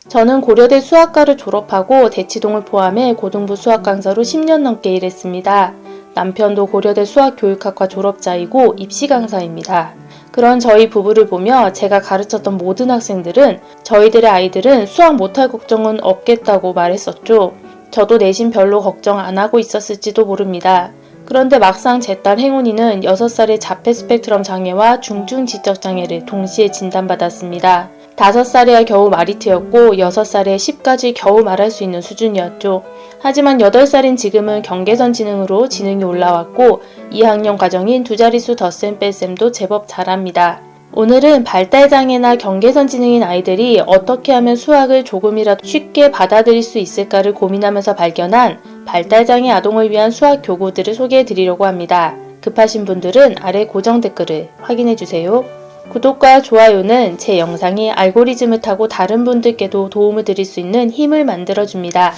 저는 고려대 수학과를 졸업하고 대치동을 포함해 고등부 수학 강사로 10년 넘게 일했습니다. 남편도 고려대 수학교육학과 졸업자이고 입시 강사입니다. 그런 저희 부부를 보며 제가 가르쳤던 모든 학생들은 저희들의 아이들은 수학 못할 걱정은 없겠다고 말했었죠. 저도 내신 별로 걱정 안 하고 있었을지도 모릅니다. 그런데 막상 제 딸 행운이는 6살의 자폐 스펙트럼 장애와 중증 지적 장애를 동시에 진단받았습니다. 5살에야 겨우 말이 트였고 6살에 10까지 겨우 말할 수 있는 수준이었죠. 하지만 8살인 지금은 경계선 지능으로 지능이 올라왔고 2학년 과정인 두 자릿수 덧셈 뺄셈도 제법 잘합니다. 오늘은 발달장애나 경계선 지능인 아이들이 어떻게 하면 수학을 조금이라도 쉽게 받아들일 수 있을까를 고민하면서 발견한 발달장애 아동을 위한 수학 교구들을 소개해 드리려고 합니다. 급하신 분들은 아래 고정 댓글을 확인해주세요. 구독과 좋아요는 제 영상이 알고리즘을 타고 다른 분들께도 도움을 드릴 수 있는 힘을 만들어줍니다.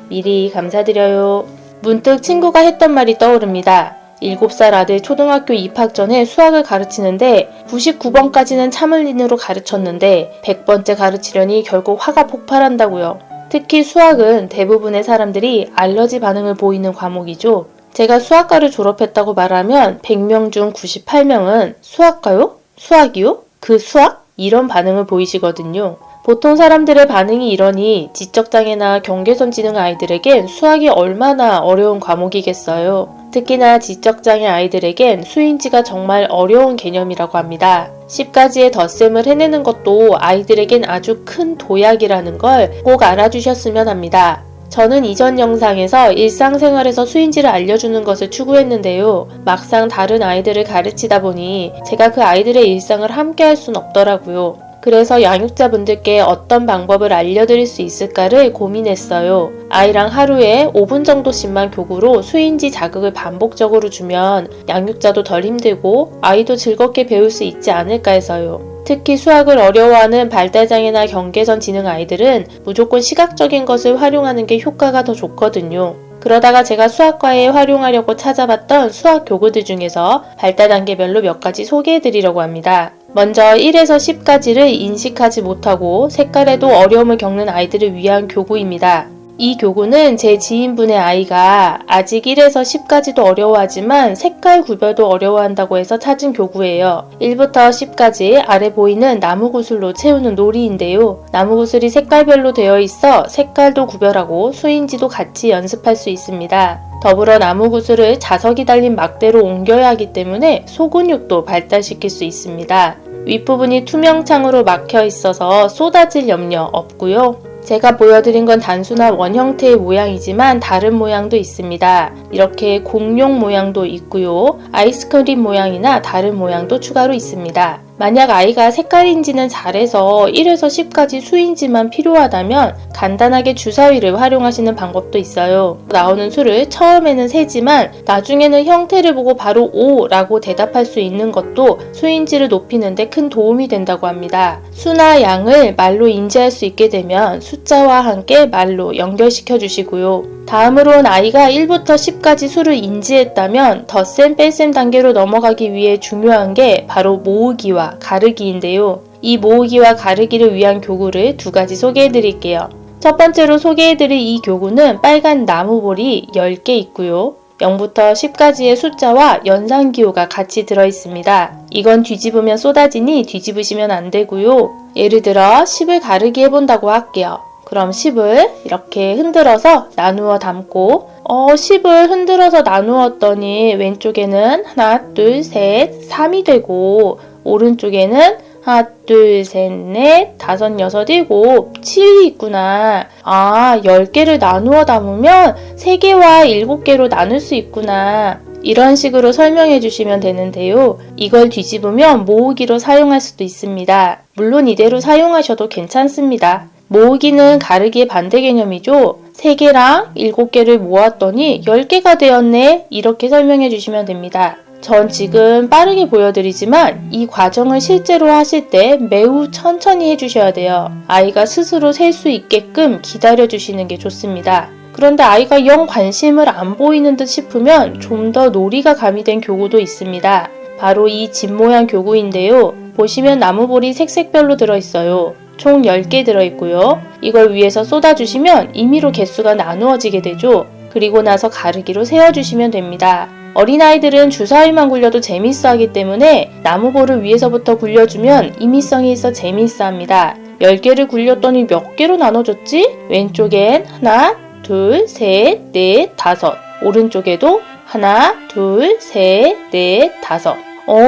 미리 감사드려요. 문득 친구가 했던 말이 떠오릅니다. 7살 아들 초등학교 입학 전에 수학을 가르치는데 99번까지는 참을린으로 가르쳤는데 100번째 가르치려니 결국 화가 폭발한다고요. 특히 수학은 대부분의 사람들이 알러지 반응을 보이는 과목이죠. 제가 수학과를 졸업했다고 말하면 100명 중 98명은 수학과요? 수학이요? 그 수학? 이런 반응을 보이시거든요. 보통 사람들의 반응이 이러니 지적장애나 경계선 지능 아이들에겐 수학이 얼마나 어려운 과목이겠어요. 특히나 지적장애 아이들에겐 수인지가 정말 어려운 개념이라고 합니다. 10가지의 덧셈을 해내는 것도 아이들에겐 아주 큰 도약이라는 걸 꼭 알아주셨으면 합니다. 저는 이전 영상에서 일상생활에서 수인지를 알려주는 것을 추구했는데요. 막상 다른 아이들을 가르치다 보니 제가 그 아이들의 일상을 함께 할 순 없더라고요. 그래서 양육자분들께 어떤 방법을 알려드릴 수 있을까를 고민했어요. 아이랑 하루에 5분 정도씩만 교구로 수인지 자극을 반복적으로 주면 양육자도 덜 힘들고 아이도 즐겁게 배울 수 있지 않을까 해서요. 특히 수학을 어려워하는 발달장애나 경계선 지능 아이들은 무조건 시각적인 것을 활용하는 게 효과가 더 좋거든요. 그러다가 제가 수학과에 활용하려고 찾아봤던 수학 교구들 중에서 발달 단계별로 몇 가지 소개해드리려고 합니다. 먼저 1에서 10까지를 인식하지 못하고 색깔에도 어려움을 겪는 아이들을 위한 교구입니다. 이 교구는 제 지인분의 아이가 아직 1에서 10까지도 어려워하지만 색깔 구별도 어려워한다고 해서 찾은 교구예요. 1부터 10까지 아래 보이는 나무 구슬로 채우는 놀이인데요. 나무 구슬이 색깔별로 되어 있어 색깔도 구별하고 수인지도 같이 연습할 수 있습니다. 더불어 나무 구슬을 자석이 달린 막대로 옮겨야 하기 때문에 소근육도 발달시킬 수 있습니다. 윗부분이 투명창으로 막혀 있어서 쏟아질 염려 없고요. 제가 보여드린 건 단순한 원 형태의 모양이지만 다른 모양도 있습니다. 이렇게 공룡 모양도 있고요. 아이스크림 모양이나 다른 모양도 추가로 있습니다. 만약 아이가 색깔인지는 잘해서 1에서 10까지 수인지만 필요하다면 간단하게 주사위를 활용하시는 방법도 있어요. 나오는 수를 처음에는 세지만 나중에는 형태를 보고 바로 5라고 대답할 수 있는 것도 수인지를 높이는 데 큰 도움이 된다고 합니다. 수나 양을 말로 인지할 수 있게 되면 숫자와 함께 말로 연결시켜 주시고요. 다음으로는 아이가 1부터 10까지 수를 인지했다면 덧셈 뺄셈 단계로 넘어가기 위해 중요한 게 바로 모으기와 가르기인데요. 이 모으기와 가르기를 위한 교구를 두 가지 소개해 드릴게요. 첫 번째로 소개해 드릴 이 교구는 빨간 나무볼이 10개 있고요. 0부터 10까지의 숫자와 연산기호가 같이 들어있습니다. 이건 뒤집으면 쏟아지니 뒤집으시면 안 되고요. 예를 들어 10을 가르기 해본다고 할게요. 그럼 10을 이렇게 흔들어서 나누어 담고 10을 흔들어서 나누었더니 왼쪽에는 하나, 둘, 셋, 3이 되고 오른쪽에는 하나, 둘, 셋, 넷, 다섯, 여섯, 일곱, 7이 있구나. 10개를 나누어 담으면 3개와 7개로 나눌 수 있구나. 이런 식으로 설명해 주시면 되는데요. 이걸 뒤집으면 모으기로 사용할 수도 있습니다. 물론 이대로 사용하셔도 괜찮습니다. 모으기는 가르기의 반대 개념이죠. 3개랑 7개를 모았더니 10개가 되었네. 이렇게 설명해 주시면 됩니다. 전 지금 빠르게 보여드리지만 이 과정을 실제로 하실 때 매우 천천히 해주셔야 돼요. 아이가 스스로 셀 수 있게끔 기다려주시는 게 좋습니다. 그런데 아이가 영 관심을 안 보이는 듯 싶으면 좀 더 놀이가 가미된 교구도 있습니다. 바로 이 집 모양 교구인데요. 보시면 나무볼이 색색별로 들어있어요. 총 10개 들어있고요. 이걸 위에서 쏟아주시면 임의로 개수가 나누어지게 되죠. 그리고 나서 가르기로 세어주시면 됩니다. 어린아이들은 주사위만 굴려도 재밌어 하기 때문에 나무볼을 위에서부터 굴려주면 임의성이 있어 재미있어 합니다. 10개를 굴렸더니 몇 개로 나눠졌지? 왼쪽엔 하나, 둘, 셋, 넷, 다섯. 오른쪽에도 하나, 둘, 셋, 넷, 다섯.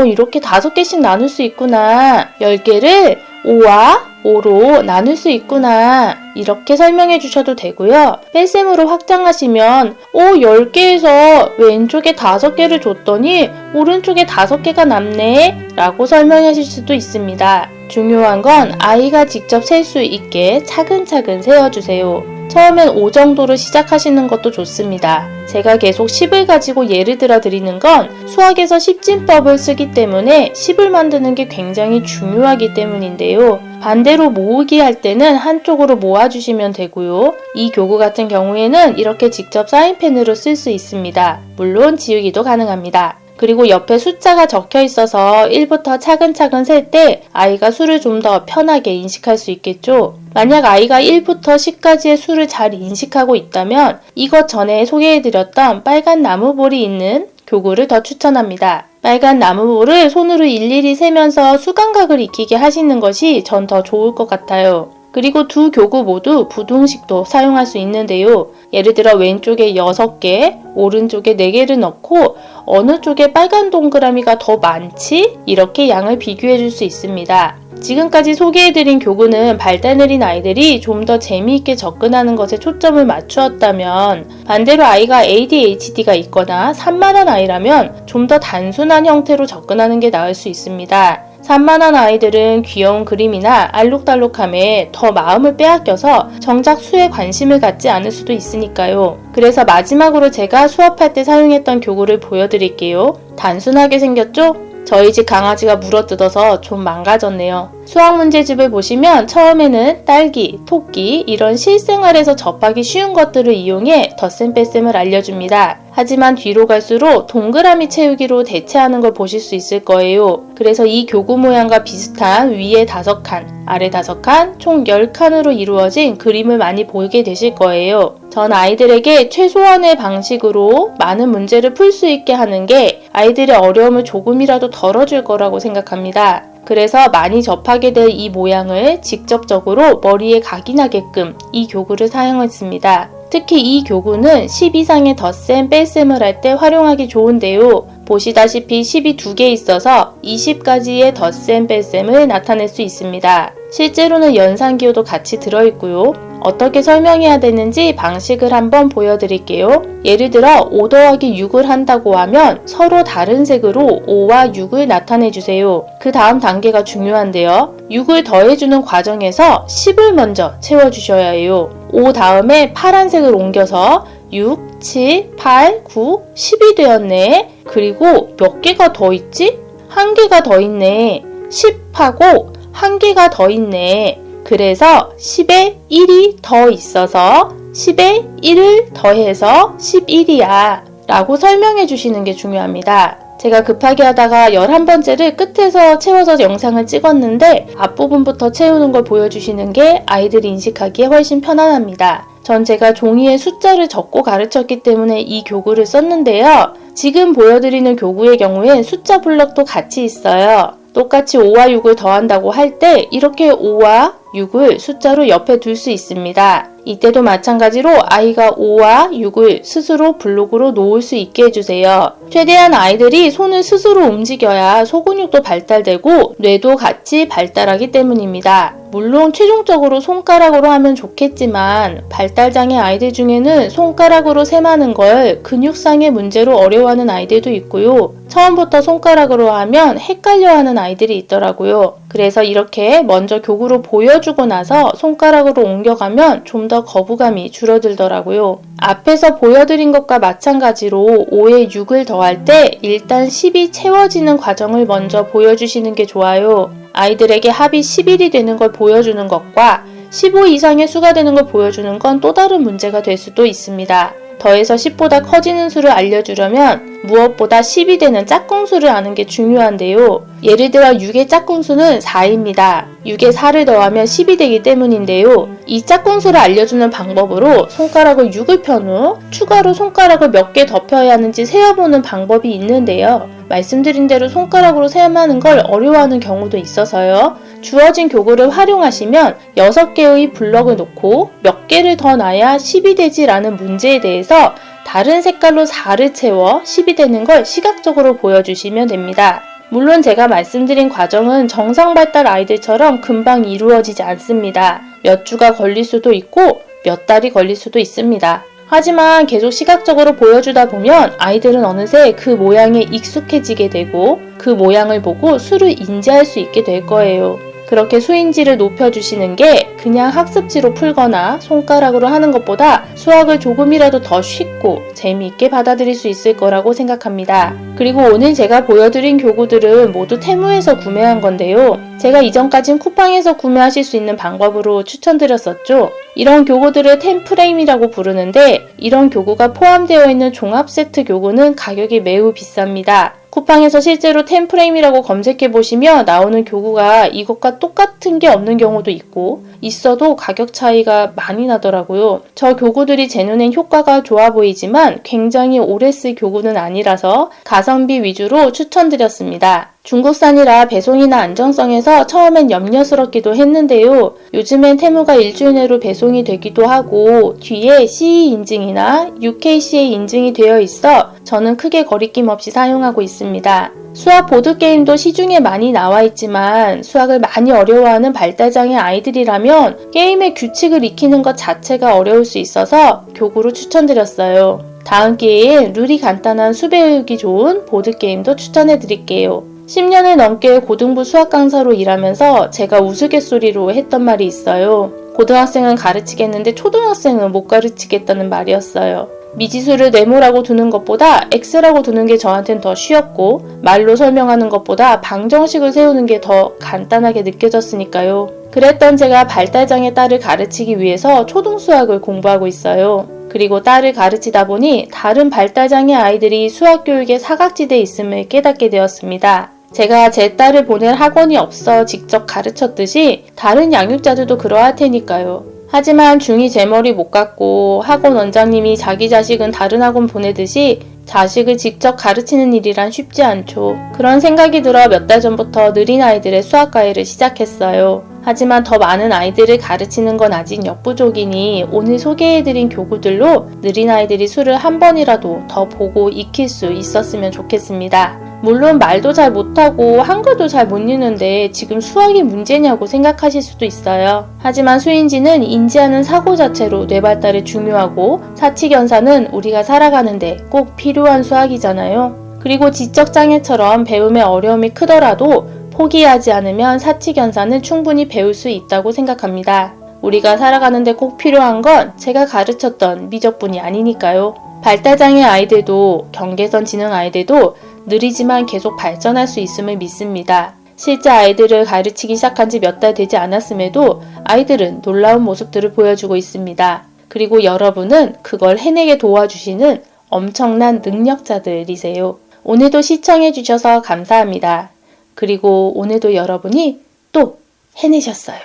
이렇게 5개씩 나눌 수 있구나. 10개를 5와 5로 나눌 수 있구나. 이렇게 설명해 주셔도 되고요. 뺄셈으로 확장하시면 10개에서 왼쪽에 5개를 줬더니 오른쪽에 5개가 남네 라고 설명하실 수도 있습니다. 중요한 건 아이가 직접 셀 수 있게 차근차근 세어주세요. 처음엔 5 정도로 시작하시는 것도 좋습니다. 제가 계속 10을 가지고 예를 들어 드리는 건 수학에서 10진법을 쓰기 때문에 10을 만드는 게 굉장히 중요하기 때문인데요. 반대로 모으기 할 때는 한쪽으로 모아주시면 되고요. 이 교구 같은 경우에는 이렇게 직접 사인펜으로 쓸 수 있습니다. 물론 지우기도 가능합니다. 그리고 옆에 숫자가 적혀 있어서 1부터 차근차근 셀 때 아이가 수를 좀 더 편하게 인식할 수 있겠죠. 만약 아이가 1부터 10까지의 수를 잘 인식하고 있다면 이것 전에 소개해드렸던 빨간 나무볼이 있는 교구를 더 추천합니다. 빨간 나무볼을 손으로 일일이 세면서 수감각을 익히게 하시는 것이 전 더 좋을 것 같아요. 그리고 두 교구 모두 부등식도 사용할 수 있는데요. 예를 들어 왼쪽에 6개, 오른쪽에 4개를 넣고 어느 쪽에 빨간 동그라미가 더 많지? 이렇게 양을 비교해 줄 수 있습니다. 지금까지 소개해드린 교구는 발달 느린 아이들이 좀 더 재미있게 접근하는 것에 초점을 맞추었다면 반대로 아이가 ADHD가 있거나 산만한 아이라면 좀 더 단순한 형태로 접근하는 게 나을 수 있습니다. 산만한 아이들은 귀여운 그림이나 알록달록함에 더 마음을 빼앗겨서 정작 수에 관심을 갖지 않을 수도 있으니까요. 그래서 마지막으로 제가 수업할 때 사용했던 교구를 보여드릴게요. 단순하게 생겼죠? 저희 집 강아지가 물어뜯어서 좀 망가졌네요. 수학 문제집을 보시면 처음에는 딸기, 토끼 이런 실생활에서 접하기 쉬운 것들을 이용해 덧셈 뺄셈을 알려줍니다. 하지만 뒤로 갈수록 동그라미 채우기로 대체하는 걸 보실 수 있을 거예요. 그래서 이 교구 모양과 비슷한 위에 5칸, 아래 5칸, 총 10칸으로 이루어진 그림을 많이 보게 되실 거예요. 전 아이들에게 최소한의 방식으로 많은 문제를 풀 수 있게 하는 게 아이들의 어려움을 조금이라도 덜어줄 거라고 생각합니다. 그래서 많이 접하게 될 이 모양을 직접적으로 머리에 각인하게끔 이 교구를 사용했습니다. 특히 이 교구는 10 이상의 덧셈, 뺄셈을 할 때 활용하기 좋은데요. 보시다시피 10이 2개 있어서 20가지의 덧셈, 뺄셈을 나타낼 수 있습니다. 실제로는 연산기호도 같이 들어있고요. 어떻게 설명해야 되는지 방식을 한번 보여드릴게요. 예를 들어 5 더하기 6을 한다고 하면 서로 다른 색으로 5와 6을 나타내주세요. 그 다음 단계가 중요한데요. 6을 더해주는 과정에서 10을 먼저 채워주셔야 해요. 5 다음에 파란색을 옮겨서 6, 7, 8, 9, 10이 되었네. 그리고 몇 개가 더 있지? 1개가 더 있네. 10하고 1개가 더 있네. 그래서 10에 1이 더 있어서 10에 1을 더해서 11이야 라고 설명해 주시는 게 중요합니다. 제가 급하게 하다가 11번째를 끝에서 채워서 영상을 찍었는데 앞부분부터 채우는 걸 보여주시는 게 아이들이 인식하기에 훨씬 편안합니다. 전 제가 종이에 숫자를 적고 가르쳤기 때문에 이 교구를 썼는데요. 지금 보여드리는 교구의 경우엔 숫자 블럭도 같이 있어요. 똑같이 5와 6을 더한다고 할 때 이렇게 5와 6을 숫자로 옆에 둘 수 있습니다. 이때도 마찬가지로 아이가 5와 6을 스스로 블록으로 놓을 수 있게 해주세요. 최대한 아이들이 손을 스스로 움직여야 소근육도 발달되고 뇌도 같이 발달하기 때문입니다. 물론 최종적으로 손가락으로 하면 좋겠지만 발달장애 아이들 중에는 손가락으로 셈하는 걸 근육상의 문제로 어려워하는 아이들도 있고요. 처음부터 손가락으로 하면 헷갈려하는 아이들이 있더라고요. 그래서 이렇게 먼저 교구로 보여주고 나서 손가락으로 옮겨가면 좀 더 거부감이 줄어들더라고요. 앞에서 보여드린 것과 마찬가지로 5에 6을 더할 때 일단 10이 채워지는 과정을 먼저 보여주시는 게 좋아요. 아이들에게 합이 11이 되는 걸 보여주는 것과 15 이상의 수가 되는 걸 보여주는 건 또 다른 문제가 될 수도 있습니다. 더해서 10보다 커지는 수를 알려주려면 무엇보다 10이 되는 짝꿍수를 아는 게 중요한데요. 예를 들어 6의 짝꿍수는 4입니다. 6에 4를 더하면 10이 되기 때문인데요. 이 짝꿍수를 알려주는 방법으로 손가락을 6을 편 후 추가로 손가락을 몇 개 더 펴야 하는지 세어보는 방법이 있는데요. 말씀드린 대로 손가락으로 세어하는 걸 어려워하는 경우도 있어서요. 주어진 교구를 활용하시면 6개의 블럭을 놓고 몇 개를 더 놔야 10이 되지 라는 문제에 대해서 다른 색깔로 4를 채워 10이 되는 걸 시각적으로 보여주시면 됩니다. 물론 제가 말씀드린 과정은 정상 발달 아이들처럼 금방 이루어지지 않습니다. 몇 주가 걸릴 수도 있고 몇 달이 걸릴 수도 있습니다. 하지만 계속 시각적으로 보여주다 보면 아이들은 어느새 그 모양에 익숙해지게 되고 그 모양을 보고 수를 인지할 수 있게 될 거예요. 그렇게 수인지를 높여주시는 게 그냥 학습지로 풀거나 손가락으로 하는 것보다 수학을 조금이라도 더 쉽고 재미있게 받아들일 수 있을 거라고 생각합니다. 그리고 오늘 제가 보여드린 교구들은 모두 테무에서 구매한 건데요. 제가 이전까진 쿠팡에서 구매하실 수 있는 방법으로 추천드렸었죠. 이런 교구들을 템프레임이라고 부르는데 이런 교구가 포함되어 있는 종합 세트 교구는 가격이 매우 비쌉니다. 쿠팡에서 실제로 템프레임이라고 검색해보시면 나오는 교구가 이것과 똑같은 게 없는 경우도 있고 있어도 가격 차이가 많이 나더라고요. 저 교구들이 제 눈엔 효과가 좋아 보이지만 굉장히 오래 쓸 교구는 아니라서 가성비 위주로 추천드렸습니다. 중국산이라 배송이나 안정성에서 처음엔 염려스럽기도 했는데요. 요즘엔 테무가 일주일 내로 배송이 되기도 하고 뒤에 CE 인증이나 UKCA 인증이 되어 있어 저는 크게 거리낌 없이 사용하고 있습니다. 수학 보드게임도 시중에 많이 나와 있지만 수학을 많이 어려워하는 발달장애 아이들이라면 게임의 규칙을 익히는 것 자체가 어려울 수 있어서 교구로 추천드렸어요. 다음 기회에 룰이 간단한 수 배우기 좋은 보드게임도 추천해드릴게요. 10년을 넘게 고등부 수학 강사로 일하면서 제가 우스갯소리로 했던 말이 있어요. 고등학생은 가르치겠는데 초등학생은 못 가르치겠다는 말이었어요. 미지수를 네모라고 두는 것보다 X라고 두는 게 저한텐 더 쉬웠고 말로 설명하는 것보다 방정식을 세우는 게 더 간단하게 느껴졌으니까요. 그랬던 제가 발달장애 딸을 가르치기 위해서 초등수학을 공부하고 있어요. 그리고 딸을 가르치다 보니 다른 발달장애 아이들이 수학교육에 사각지대에 있음을 깨닫게 되었습니다. 제가 제 딸을 보낼 학원이 없어 직접 가르쳤듯이 다른 양육자들도 그러할 테니까요. 하지만 중2 제 머리 못 깎고 학원 원장님이 자기 자식은 다른 학원 보내듯이 자식을 직접 가르치는 일이란 쉽지 않죠. 그런 생각이 들어 몇 달 전부터 느린 아이들의 수학과외를 시작했어요. 하지만 더 많은 아이들을 가르치는 건 아직 역부족이니 오늘 소개해드린 교구들로 느린 아이들이 수를 한 번이라도 더 보고 익힐 수 있었으면 좋겠습니다. 물론 말도 잘 못하고 한글도 잘 못 읽는데 지금 수학이 문제냐고 생각하실 수도 있어요. 하지만 수인지는 인지하는 사고 자체로 뇌 발달에 중요하고 사칙연산은 우리가 살아가는데 꼭 필요한 수학이잖아요. 그리고 지적장애처럼 배움에 어려움이 크더라도 포기하지 않으면 사칙연산을 충분히 배울 수 있다고 생각합니다. 우리가 살아가는데 꼭 필요한 건 제가 가르쳤던 미적분이 아니니까요. 발달장애 아이들도 경계선 지능 아이들도 느리지만 계속 발전할 수 있음을 믿습니다. 실제 아이들을 가르치기 시작한 지 몇 달 되지 않았음에도 아이들은 놀라운 모습들을 보여주고 있습니다. 그리고 여러분은 그걸 해내게 도와주시는 엄청난 능력자들이세요. 오늘도 시청해주셔서 감사합니다. 그리고 오늘도 여러분이 또 해내셨어요.